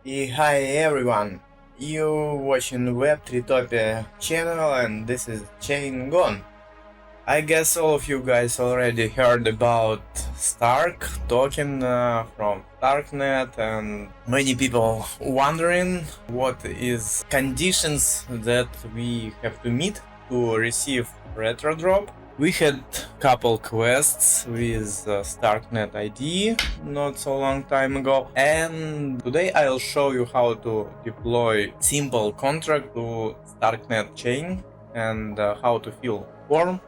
Hi everyone, you watching Web3topia channel and this is chaingon. I guess all of you guys already heard about Stark token from StarkNet, and many people wondering what is conditions that we have to meet to receive retro drop. We had couple quests with StarkNet ID not so long time ago, and today I'll show you how to deploy simple contract to StarkNet chain and how to fill form.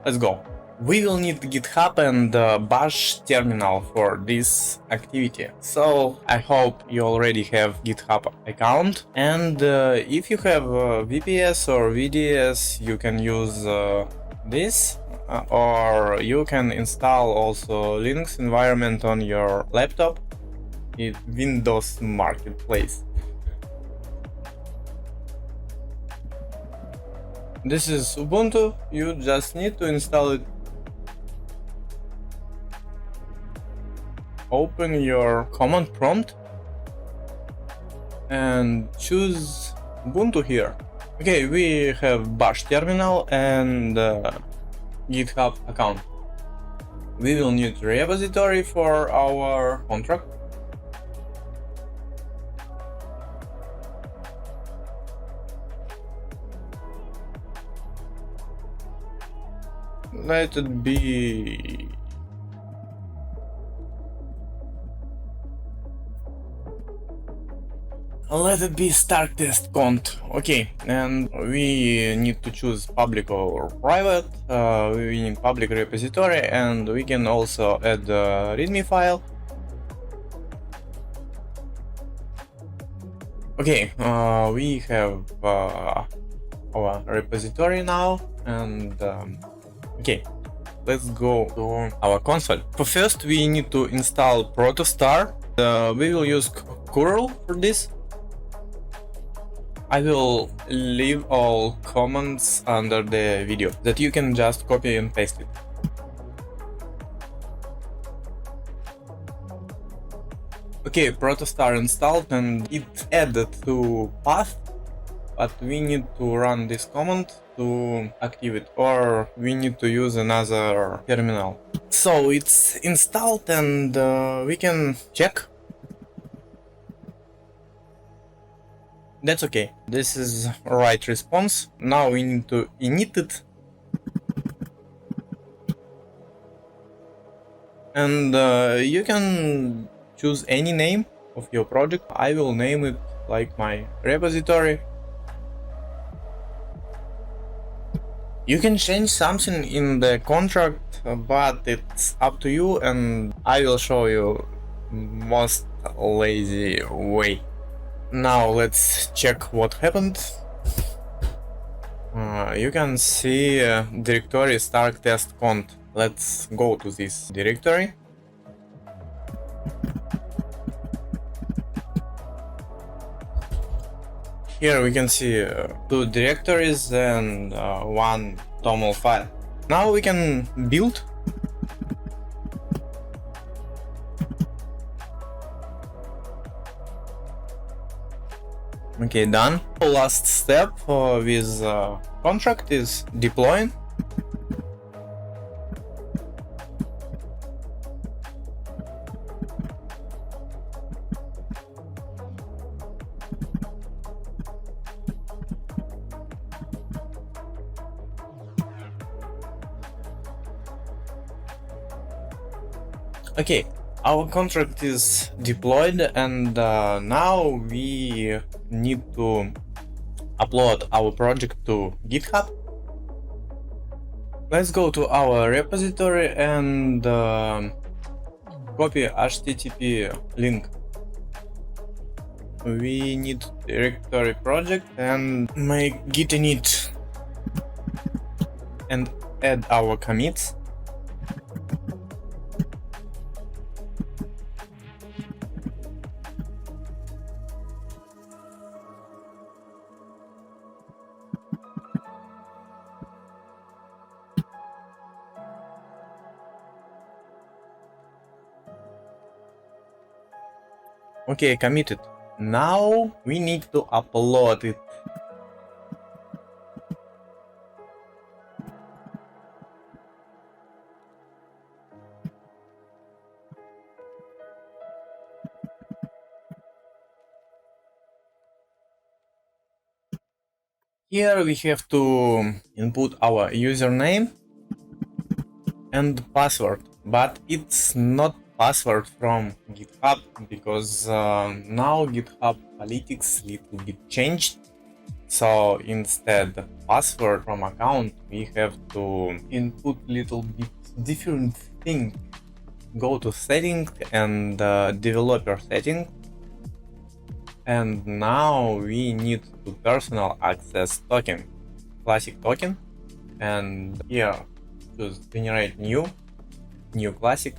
Let's go. We will need GitHub and Bash terminal for this activity. So I hope you already have GitHub account, and if you have VPS or VDS, you can use this, or you can install also Linux environment on your laptop in Windows Marketplace. This is Ubuntu, you just need to install it. Open your command prompt and choose Ubuntu here. Okay, we have Bash terminal and GitHub account. We will need repository for our contract. Let it be Stark test cont. Okay, and we need to choose public or private. We need public repository, and we can also add a readme file. Okay, we have our repository now, and okay, let's go to our console. For first, we need to install protostar. We will use curl for this. I will leave all comments under the video that you can just copy and paste it. Okay, protostar installed and it added to path, but we need to run this command to activate, or we need to use another terminal. So it's installed, and we can check. That's okay. This is right response. Now we need to init it. And you can choose any name of your project. I will name it like my repository. You can change something in the contract, but it's up to you, and I will show you most lazy way. Now let's check what happened. You can see directory Stark test cont. Let's go to this directory. Here we can see two directories and one toml file. Now we can build. Okay, done. Last step with contract is deploying. Okay, our contract is deployed, and now we need to upload our project to GitHub. Let's go to our repository and copy HTTP link. We need directory project and make git init and add our commits. Okay, committed. now we need to upload it. Here we have to input our username and password, but it's not password from GitHub because now GitHub politics little bit changed. So instead password from account we have to input little bit different thing. Go to settings and developer settings, and now we need to personal access token, classic token, and here choose generate new classic,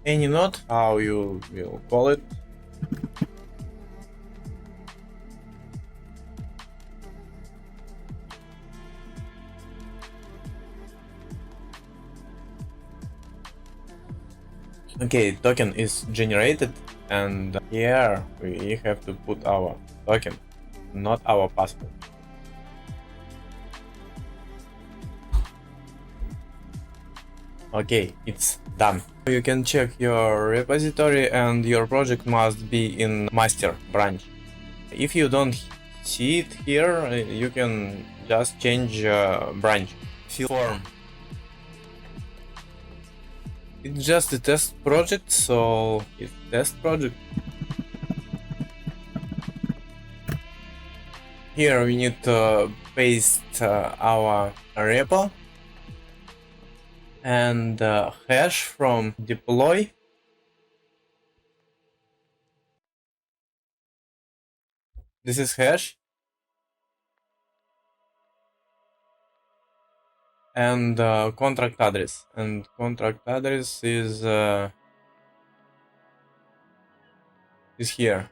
any node, how you will call it. Okay, token is generated, and here we have to put our token, not our password. Okay, it's done. You can check your repository and your project must be in master branch. If you don't see it here, you can just change branch. Form. It's just a test project, so it's test project. Here we need to paste our repo and hash from deploy. This is hash. And contract address. And contract address is here.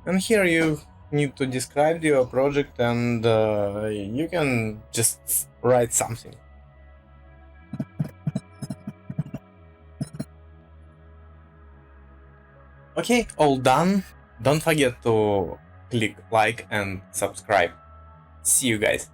And here you need to describe your project, and you can just write something. Okay, all done. Don't forget to click like and subscribe. See you guys.